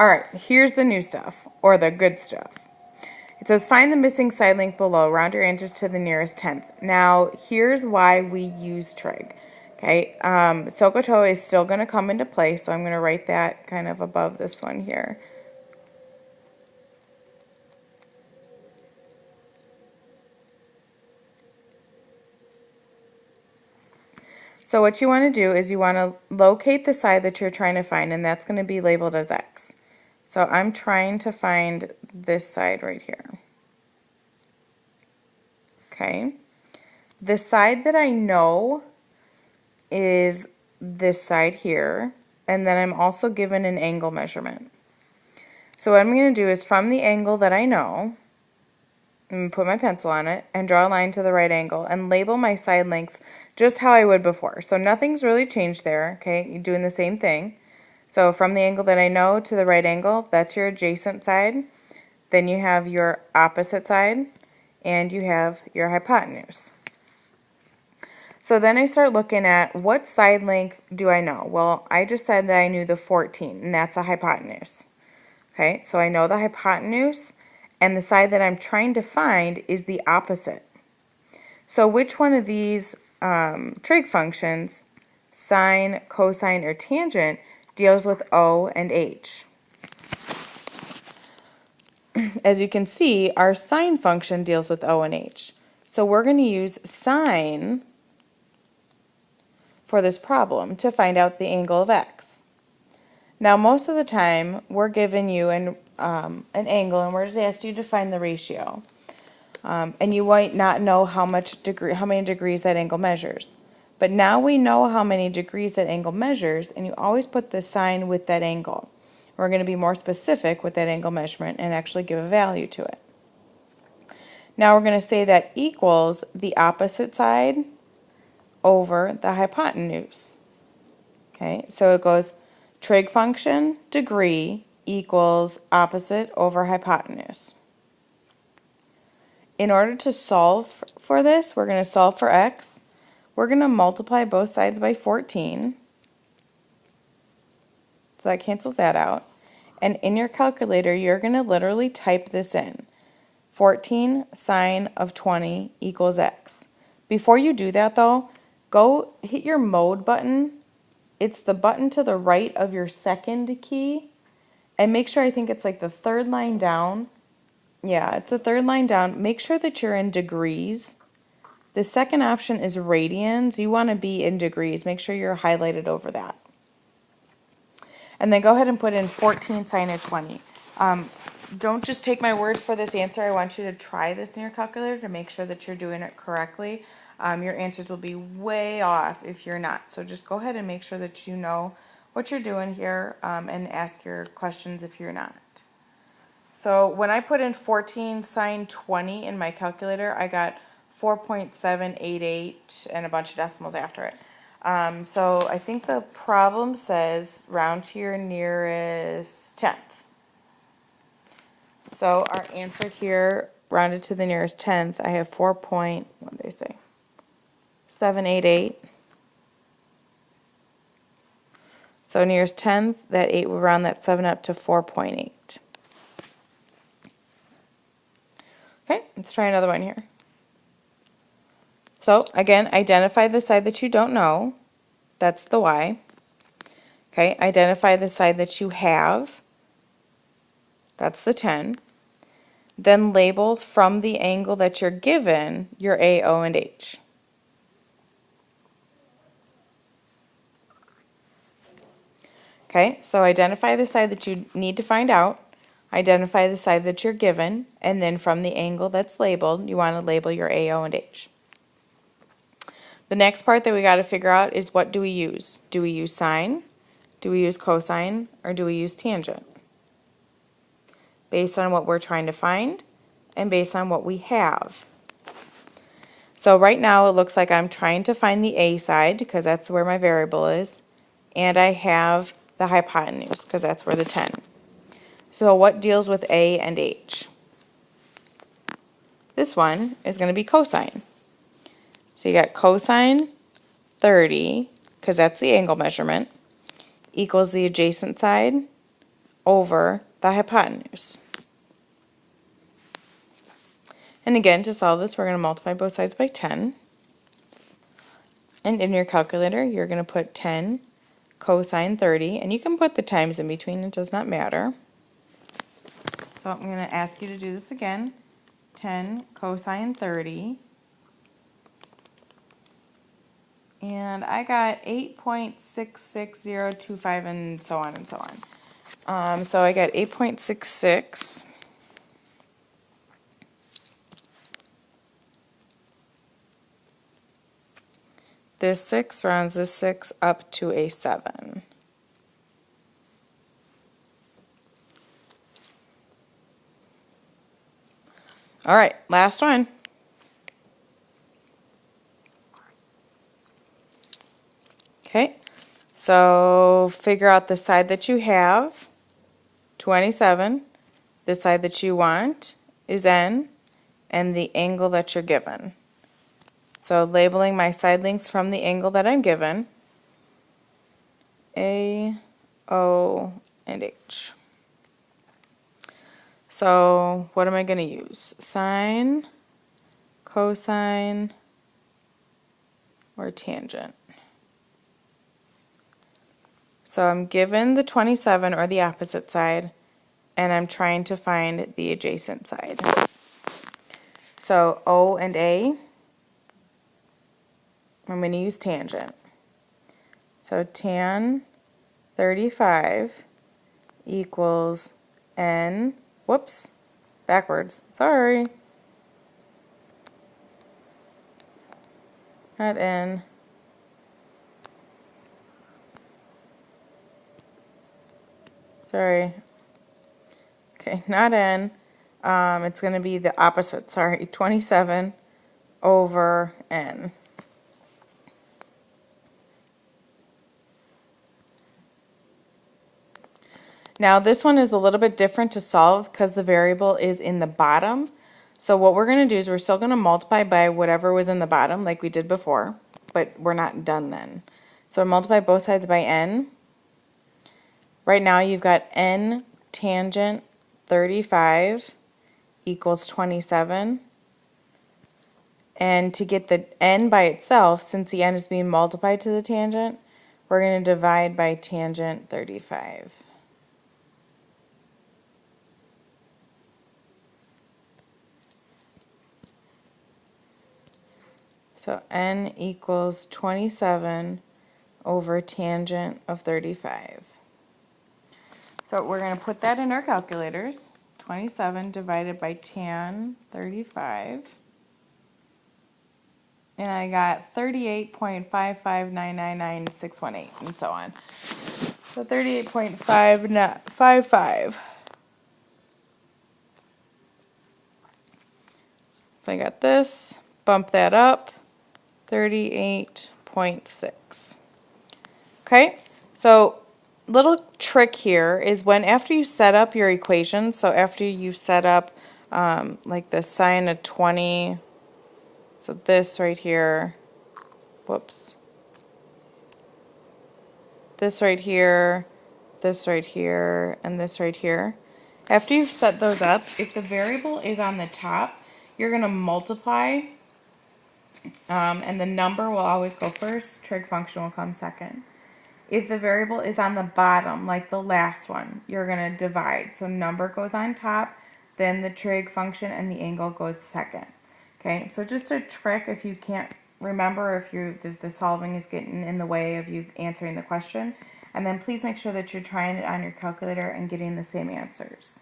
All right, here's the new stuff, or the good stuff. It says find the missing side length below, round your answers to the nearest tenth. Now, here's why we use trig. Okay, SOHCAHTOA is still going to come into play, so I'm going to write that kind of above this one here. So what you want to do is you want to locate the side that you're trying to find, and that's going to be labeled as x. So I'm trying to find this side right here. Okay. The side that I know is this side here, and then I'm also given an angle measurement. So what I'm going to do is from the angle that I know, I'm going to put my pencil on it and draw a line to the right angle and label my side lengths just how I would before. So nothing's really changed there, okay? You're doing the same thing. So from the angle that I know to the right angle, that's your adjacent side. Then you have your opposite side, and you have your hypotenuse. So then I start looking at what side length do I know? Well, I just said that I knew the 14, and that's a hypotenuse. Okay, so I know the hypotenuse, and the side that I'm trying to find is the opposite. So which one of these trig functions, sine, cosine, or tangent, deals with O and H? As you can see, our sine function deals with O and H. So we're going to use sine for this problem to find out the angle of x. Now most of the time we're giving you an angle and we're just asking you to find the ratio. And you might not know how many degrees that angle measures. But now we know how many degrees that angle measures, and you always put the sign with that angle. We're going to be more specific with that angle measurement and actually give a value to it. Now we're going to say that equals the opposite side over the hypotenuse. Okay, so it goes trig function degree equals opposite over hypotenuse. In order to solve for this, we're going to solve for x. We're going to multiply both sides by 14. So that cancels that out. And in your calculator, you're going to literally type this in. 14 sine of 20 equals x. Before you do that though, go hit your mode button. It's the button to the right of your second key. And make sure, I think it's like the third line down. Yeah, it's the third line down. Make sure that you're in degrees. The second option is radians. You want to be in degrees. Make sure you're highlighted over that. And then go ahead and put in 14 sine of 20. Don't just take my word for this answer. I want you to try this in your calculator to make sure that you're doing it correctly. Your answers will be way off if you're not. So just go ahead and make sure that you know what you're doing here and ask your questions if you're not. So when I put in 14 sine 20 in my calculator, I got 4.788 and a bunch of decimals after it. So I think the problem says round to your nearest tenth. So our answer here, rounded to the nearest tenth, I have 4.788. So nearest tenth, that 8 will round that 7 up to 4.8. Okay, let's try another one here. So again, identify the side that you don't know. That's the y. Okay, identify the side that you have. That's the 10. Then label from the angle that you're given your A, O, and H. Okay, so identify the side that you need to find out. Identify the side that you're given, and then from the angle that's labeled, you want to label your A, O, and H. The next part that we got to figure out is, what do we use? Do we use sine? Do we use cosine? Or do we use tangent? Based on what we're trying to find and based on what we have. So right now it looks like I'm trying to find the A side because that's where my variable is, and I have the hypotenuse because that's where the 10. So what deals with A and H? This one is going to be cosine. So you got cosine 30, because that's the angle measurement, equals the adjacent side over the hypotenuse. And again, to solve this, we're going to multiply both sides by 10. And in your calculator, you're going to put 10 cosine 30, and you can put the times in between, it does not matter. So I'm going to ask you to do this again. 10 cosine 30. And I got 8.66025 and so on and so on. So I got 8.66. This 6 rounds this 6 up to a 7. All right, last one. Okay, so figure out the side that you have, 27. The side that you want is n, and the angle that you're given. So labeling my side lengths from the angle that I'm given, A, O, and H. So what am I going to use? Sine, cosine, or tangent? So I'm given the 27, or the opposite side, and I'm trying to find the adjacent side. So O and A, I'm going to use tangent. So tan 35 equals n, whoops, backwards, sorry, not n, sorry, okay, not n, it's going to be the opposite, sorry, 27 over n. Now this one is a little bit different to solve because the variable is in the bottom. So what we're going to do is we're still going to multiply by whatever was in the bottom like we did before, but we're not done then. So multiply both sides by n. Right now you've got n tangent 35 equals 27. And to get the n by itself, since the n is being multiplied to the tangent, we're going to divide by tangent 35. So n equals 27 over tangent of 35. So we're going to put that in our calculators. 27 divided by tan 35. And I got 38.55999,618 and so on. So 38.555. So I got this, bump that up, 38.6. Okay, so little trick here is when after you set up your equations, so after you set up like the sine of 20, so this right here, whoops, this right here, this right here, and this right here. After you've set those up, if the variable is on the top, you're going to multiply, and the number will always go first, trig function will come second. If the variable is on the bottom, like the last one, you're going to divide. So number goes on top, then the trig function and the angle goes second. Okay, so just a trick if you can't remember, if the solving is getting in the way of you answering the question. And then please make sure that you're trying it on your calculator and getting the same answers.